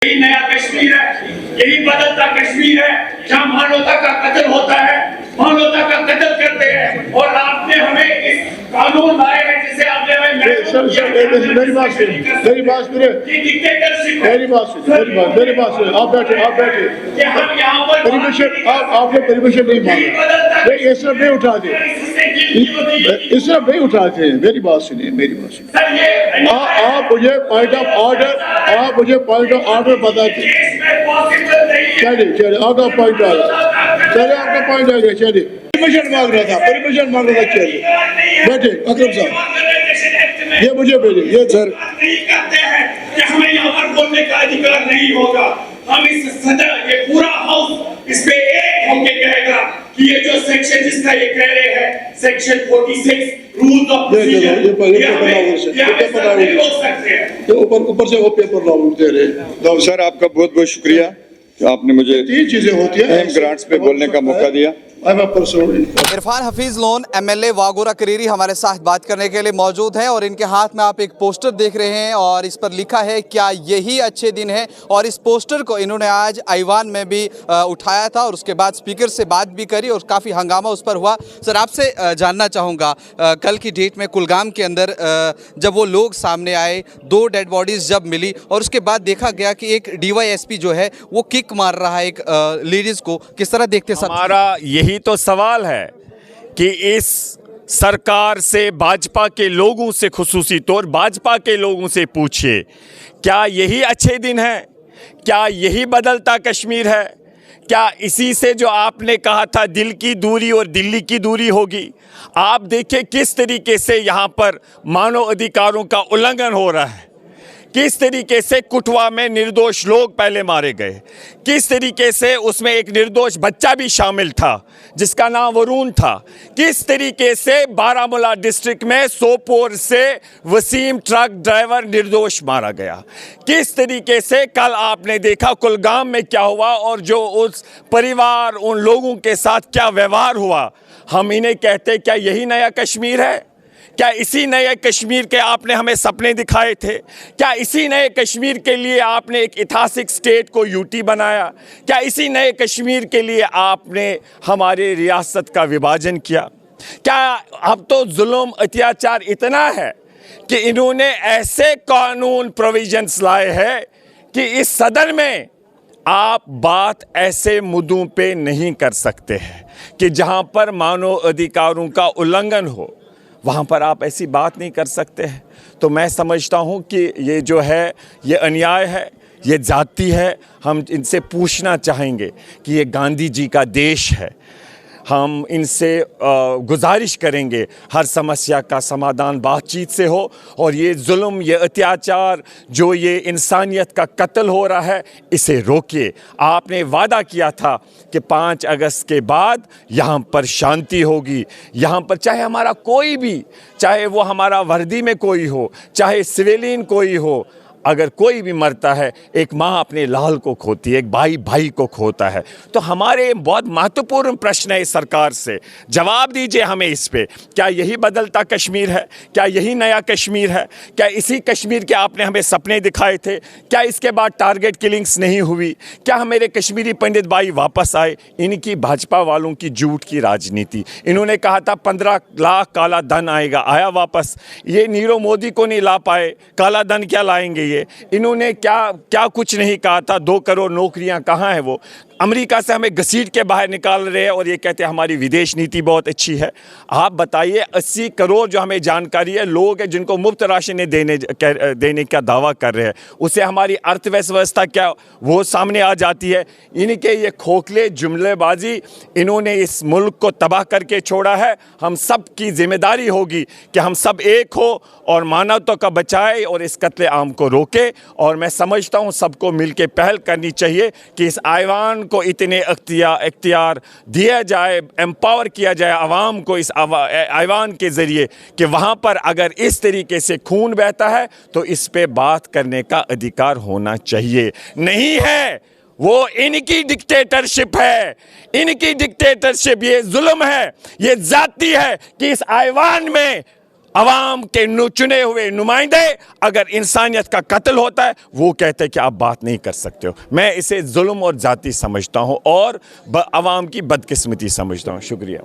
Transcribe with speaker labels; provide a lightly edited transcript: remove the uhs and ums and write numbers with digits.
Speaker 1: यही नया कश्मीर है, यही बदलता कश्मीर है जहाँ मानवता का कत्ल होता है, मानवता का कत्ल करते हैं। और आपने हमें इस कानून लाए हैं जिसे आपने हमें
Speaker 2: मेरी बात सुनिए, मेरी बात सुनिए, मेरी बात सुनिए। आप बैठे
Speaker 1: कि हम यहाँ पर
Speaker 2: परमिशन, आपने परमिशन नहीं मांगा, नहीं इस तरफ नहीं उठाते, इस तरफ नहीं उठाते हैं। मेरी बात सुनिए, आप मुझे पॉइंट ऑफ ऑर्डर बताते। चलिए आपका पॉइंट आ गया, चलिए परमिशन मांग रहा था, चलिए बैठे। अकरम साहब ये मुझे भेजे, ये सर
Speaker 1: नहीं करते हैं कि हमें यहाँ पर बोलने का अधिकार नहीं होगा। हम इस सदन, ये पूरा हाउस इस पे एक होके कहेगा कि ये जो सेक्शन जिसका ये कह रहे हैं सेक्शन 46 रूल्स ऑफ प्रोसीजर,
Speaker 2: ऊपर से वो पेपर लाओ दे रहे।
Speaker 3: तो सर आपका बहुत बहुत शुक्रिया कि आपने मुझे
Speaker 2: 3 चीजें होती हैं,
Speaker 3: अहम ग्रांट्स पे बोलने का मौका दिया।
Speaker 4: इरफान हफीज लोन एमएलए वागोरा करीरी हमारे साथ बात करने के लिए मौजूद हैं और इनके हाथ में आप एक पोस्टर देख रहे हैं और इस पर लिखा है क्या यही अच्छे दिन है। और इस पोस्टर को इन्होंने आज आईवान में भी उठाया था और उसके बाद स्पीकर से बात भी करी और काफ़ी हंगामा उस पर हुआ। सर आपसे जानना चाहूँगा, कल की डेट में कुलगाम के अंदर जब वो लोग सामने आए, 2 डेड बॉडीज़ जब मिली और उसके बाद देखा गया कि एक DYSP जो है वो किक मार रहा है एक लेडीज़ को, किस तरह देखते सब?
Speaker 5: हमारा यही तो सवाल है कि इस सरकार से, भाजपा के लोगों से, खुसूसी तौर भाजपा के लोगों से पूछिए, क्या यही अच्छे दिन हैं? क्या यही बदलता कश्मीर है? क्या इसी से जो आपने कहा था दिल की दूरी और दिल्ली की दूरी होगी? आप देखिए किस तरीके से यहाँ पर मानव अधिकारों का उल्लंघन हो रहा है, किस तरीके से कुटवा में निर्दोष लोग पहले मारे गए, किस तरीके से उसमें एक निर्दोष बच्चा भी शामिल था जिसका नाम वरुण था, किस तरीके से बारामूला डिस्ट्रिक्ट में सोपोर से वसीम ट्रक ड्राइवर निर्दोष मारा गया, किस तरीके से कल आपने देखा कुलगाम में क्या हुआ और जो उस परिवार, उन लोगों के साथ क्या व्यवहार हुआ। हम इन्हें कहते क्या यही नया कश्मीर है? क्या इसी नए कश्मीर के आपने हमें सपने दिखाए थे? क्या इसी नए कश्मीर के लिए आपने एक ऐतिहासिक स्टेट को यूटी बनाया? क्या इसी नए कश्मीर के लिए आपने हमारे रियासत का विभाजन किया? क्या अब तो जुल्म अत्याचार इतना है कि इन्होंने ऐसे कानून प्रोविजंस लाए हैं कि इस सदन में आप बात ऐसे मुद्दों पे नहीं कर सकते हैं कि जहां पर मानव अधिकारों का उल्लंघन हो, वहाँ पर आप ऐसी बात नहीं कर सकते हैं। तो मैं समझता हूँ कि ये जो है ये अन्याय है, ये जाति है। हम इनसे पूछना चाहेंगे कि ये गांधी जी का देश है। हम इनसे गुजारिश करेंगे हर समस्या का समाधान बातचीत से हो और ये जुल्म, ये अत्याचार, जो ये इंसानियत का कत्ल हो रहा है, इसे रोकिए। आपने वादा किया था कि 5 अगस्त के बाद यहाँ पर शांति होगी। यहाँ पर चाहे हमारा कोई भी, चाहे वो हमारा वर्दी में कोई हो, चाहे सिविलियन कोई हो, अगर कोई भी मरता है, एक माँ अपने लाल को खोती है, एक भाई भाई को खोता है। तो हमारे बहुत महत्वपूर्ण प्रश्न है इस सरकार से, जवाब दीजिए हमें इस पे। क्या यही बदलता कश्मीर है? क्या यही नया कश्मीर है? क्या इसी कश्मीर के आपने हमें सपने दिखाए थे? क्या इसके बाद टारगेट किलिंग्स नहीं हुई? क्या मेरे कश्मीरी पंडित भाई वापस आए? इनकी भाजपा वालों की झूठ की राजनीति। इन्होंने कहा था 15 लाख काला धन आएगा, आया वापस? ये नीरव मोदी को नहीं ला पाए, काला धन क्या लाएंगे? इन्होंने क्या कुछ नहीं कहा था। 2 करोड़ नौकरियां कहाँ है? वो अमेरिका से हमें घसीट के बाहर निकाल रहे हैं और ये कहते हैं हमारी विदेश नीति बहुत अच्छी है। आप बताइए, 80 करोड़ जो हमें जानकारी है लोग हैं जिनको मुफ्त राशन देने का दावा कर रहे हैं, उससे हमारी अर्थव्यवस्था क्या वो सामने आ जाती है। इनके ये खोखले जुमलेबाजी, इन्होंने इस मुल्क को तबाह करके छोड़ा है। हम सब की जिम्मेदारी होगी कि हम सब एक हो और मानवता का बचाए और इस कत्ले आम को रोके। और मैं समझता हूँ सबको मिलकर पहल करनी चाहिए कि इस आईवान को इतने इख्तियार दिया जाए, एम्पावर किया जाए आवाम को इस आईवान के ज़रिए कि वहाँ पर अगर इस तरीके से खून बहता है तो इस पे बात करने का अधिकार होना चाहिए। नहीं है, वो इनकी डिक्टेटरशिप है, इनकी डिक्टेटरशिप। ये जुल्म है, ये जाती है कि इस आईवान में अवाम के चुने हुए नुमाइंदे अगर इंसानियत का कत्ल होता है वो कहते हैं कि आप बात नहीं कर सकते हो। मैं इसे जुल्म और जाति समझता हूं और अवाम की बदकिस्मती समझता हूं। शुक्रिया।